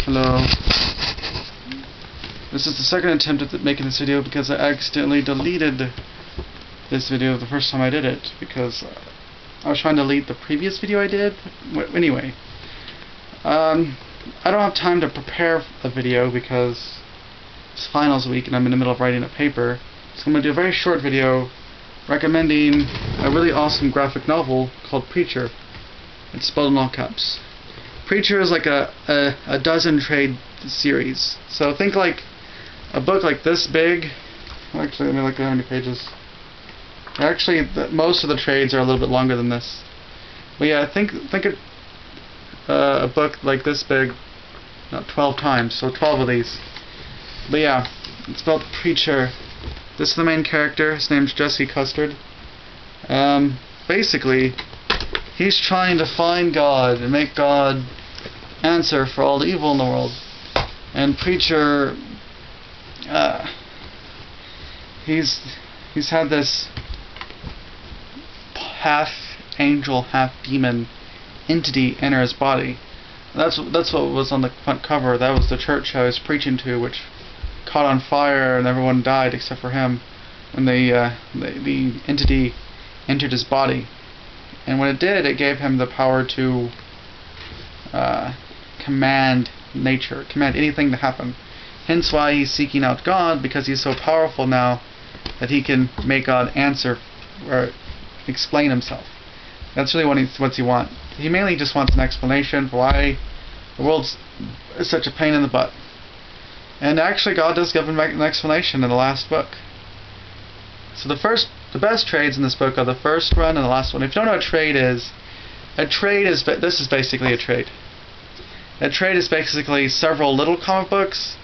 Hello. This is the second attempt at making this video because I accidentally deleted this video the first time I did it because I was trying to delete the previous video I did. Anyway, I don't have time to prepare a video because it's finals week and I'm in the middle of writing a paper. So I'm going to do a very short video recommending a really awesome graphic novel called Preacher. It's spelled in all caps. Preacher is like a dozen trade series. So think like a book like this big. Actually, let me look at how many pages. Actually, most of the trades are a little bit longer than this. But yeah, think a book like this big, not 12 times, so 12 of these. But yeah, it's spelled Preacher. This is the main character. His name's Jesse Custard. Basically, he's trying to find God and make God answer for all the evil in the world. And Preacher, he's had this half angel, half demon entity enter his body. That's what was on the front cover. That was the church I was preaching to, which caught on fire and everyone died except for him when the entity entered his body. And when it did, it gave him the power to command nature, command anything to happen. Hence why he's seeking out God, because he's so powerful now that he can make God answer or explain himself. That's really what he wants. He mainly just wants an explanation for why the world's such a pain in the butt. And actually God does give him an explanation in the last book. So the best trades in this book are the first run and the last one. If you don't know what a trade is this is basically a trade. A trade is basically several little comic books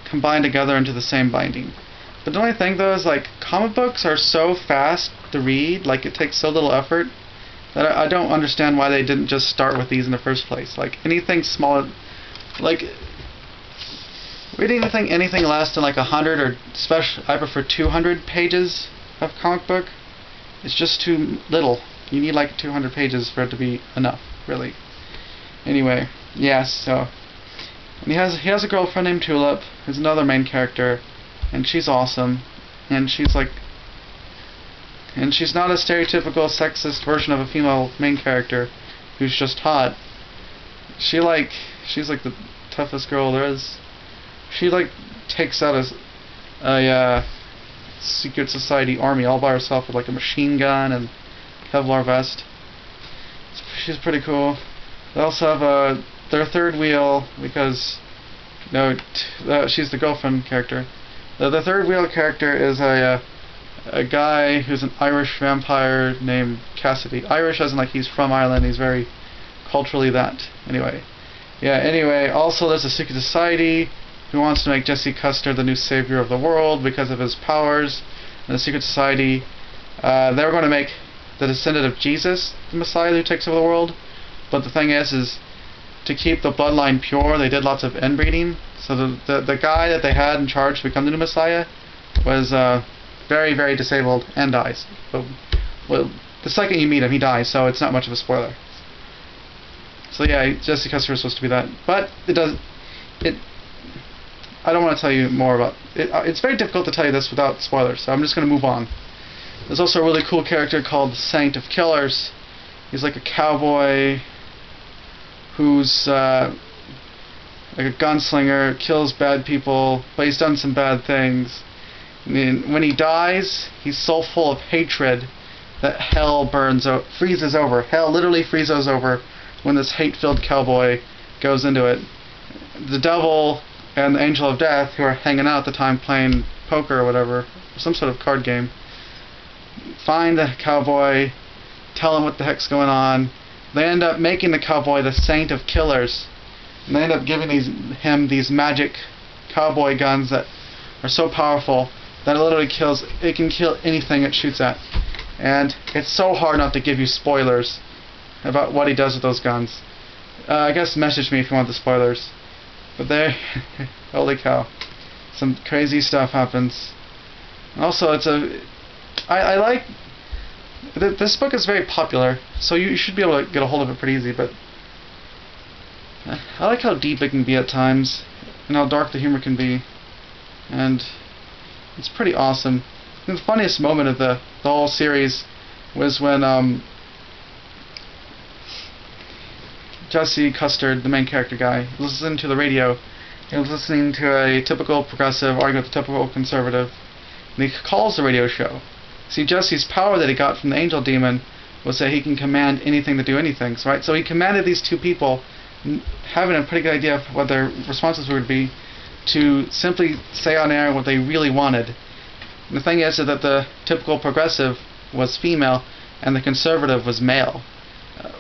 combined together into the same binding. But the only thing though is like comic books are so fast to read, like it takes so little effort, that I don't understand why they didn't just start with these in the first place. Like anything smaller, like reading anything less than like 100 or I prefer 200 pages of comic book. It's just too little. You need like 200 pages for it to be enough, really. Anyway, yes. So, and he has a girlfriend named Tulip, who's another main character, and she's awesome, and she's not a stereotypical sexist version of a female main character who's just hot. She's like the toughest girl there is. She like takes out a secret society army all by herself with like a machine gun and Kevlar vest. She's pretty cool. They also have their third wheel because she's the girlfriend character. The third wheel character is a guy who's an Irish vampire named Cassidy. Irish as in like he's from Ireland. He's very culturally that. Anyway, yeah. Anyway, also there's a secret society who wants to make Jesse Custard the new savior of the world because of his powers. And the secret society, they were going to make the descendant of Jesus the Messiah who takes over the world. But the thing is to keep the bloodline pure, they did lots of inbreeding. So the guy that they had in charge to become the new Messiah was very, very disabled and dies. But, well, the second you meet him, he dies, so it's not much of a spoiler. So yeah, Jesse Custard is supposed to be that. But I don't want to tell you more about it. It's very difficult to tell you this without spoilers, so I'm just going to move on. There's also a really cool character called the Saint of Killers. He's like a cowboy who's like a gunslinger, kills bad people, but he's done some bad things. And when he dies, he's so full of hatred that hell freezes over. Hell literally freezes over when this hate-filled cowboy goes into it. The devil and the angel of death, who are hanging out at the time playing poker or whatever, some sort of card game, find the cowboy, tell him what the heck's going on. They end up making the cowboy the Saint of Killers. And they end up giving him these magic cowboy guns that are so powerful that it can kill anything it shoots at. And it's so hard not to give you spoilers about what he does with those guns. I guess message me if you want the spoilers. But holy cow, some crazy stuff happens. Also, I like this book is very popular, so you should be able to get a hold of it pretty easy. But I like how deep it can be at times, and how dark the humor can be, and it's pretty awesome. And the funniest moment of the whole series was when Jesse Custard, the main character guy, was listening to the radio. He was listening to a typical progressive arguing with a typical conservative, and he calls the radio show. See, Jesse's power that he got from the angel demon was that he can command anything to do anything, right? So he commanded these two people, having a pretty good idea of what their responses would be, to simply say on air what they really wanted. And the thing is that the typical progressive was female and the conservative was male.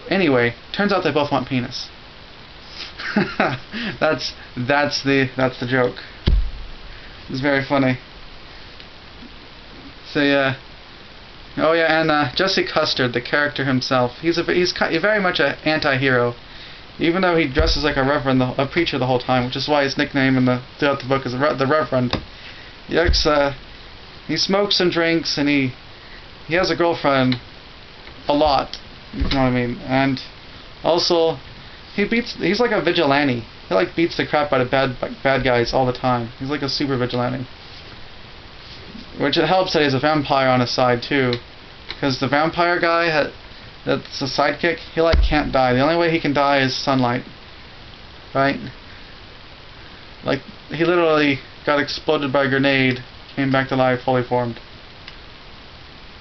Anyway, turns out they both want penis. that's the joke. It's very funny. So yeah. Oh yeah, and Jesse Custard, the character himself, he's very much an anti-hero, even though he dresses like a preacher the whole time, which is why his nickname throughout the book is the Reverend. He smokes and drinks, and he has a girlfriend a lot, you know what I mean, and also he's like a vigilante. He like beats the crap out of bad guys all the time. He's like a super vigilante. Which it helps that he has a vampire on his side too, because the vampire guy that's a sidekick, he like can't die. The only way he can die is sunlight, right? Like he literally got exploded by a grenade, came back to life, fully formed.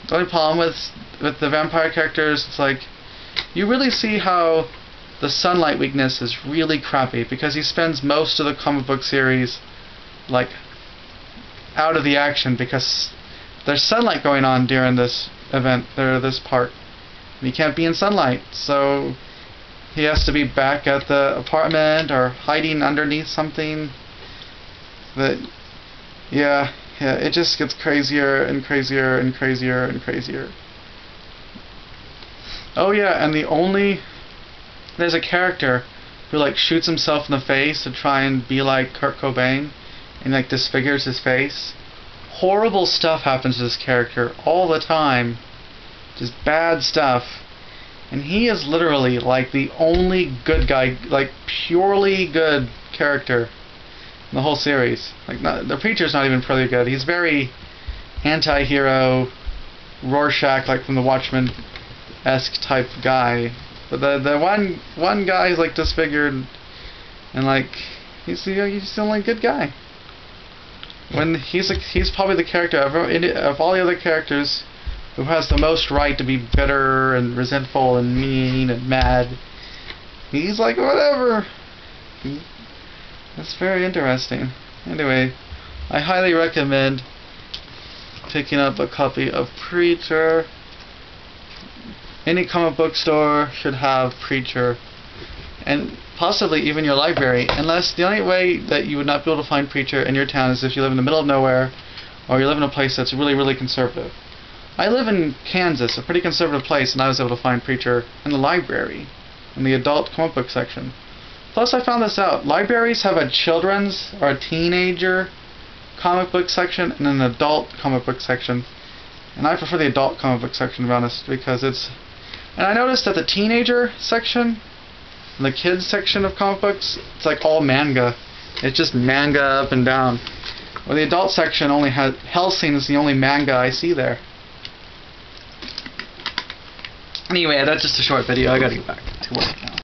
The only problem with the vampire characters, it's like you really see how the sunlight weakness is really crappy, because he spends most of the comic book series like out of the action because there's sunlight going on during this event, or this part. And he can't be in sunlight, so he has to be back at the apartment or hiding underneath something. But yeah, it just gets crazier and crazier and crazier and crazier. Oh yeah, and there's a character who like shoots himself in the face to try and be like Kurt Cobain, and like disfigures his face. Horrible stuff happens to this character all the time. Just bad stuff. And he is literally like the only good guy, like purely good character in the whole series. Like the Preacher's not even pretty good. He's very anti-hero, Rorschach, like from the Watchmen-esque type guy. But the one guy is like disfigured, and like he's the only good guy. When he's probably the character of all the other characters who has the most right to be bitter and resentful and mean and mad. He's like, whatever. That's very interesting. Anyway, I highly recommend picking up a copy of Preacher. Any comic book store should have Preacher, and possibly even your library, unless the only way that you would not be able to find Preacher in your town is if you live in the middle of nowhere, or you live in a place that's really, really conservative. I live in Kansas, a pretty conservative place, and I was able to find Preacher in the library, in the adult comic book section. Plus, I found this out. Libraries have a children's or a teenager comic book section and an adult comic book section. And I prefer the adult comic book section, to be honest, because it's... And I noticed that the teenager section, the kids section of comic books, it's like all manga. It's just manga up and down. Well, the adult section only has... Hellsing is the only manga I see there. Anyway, that's just a short video. I gotta get back to work now.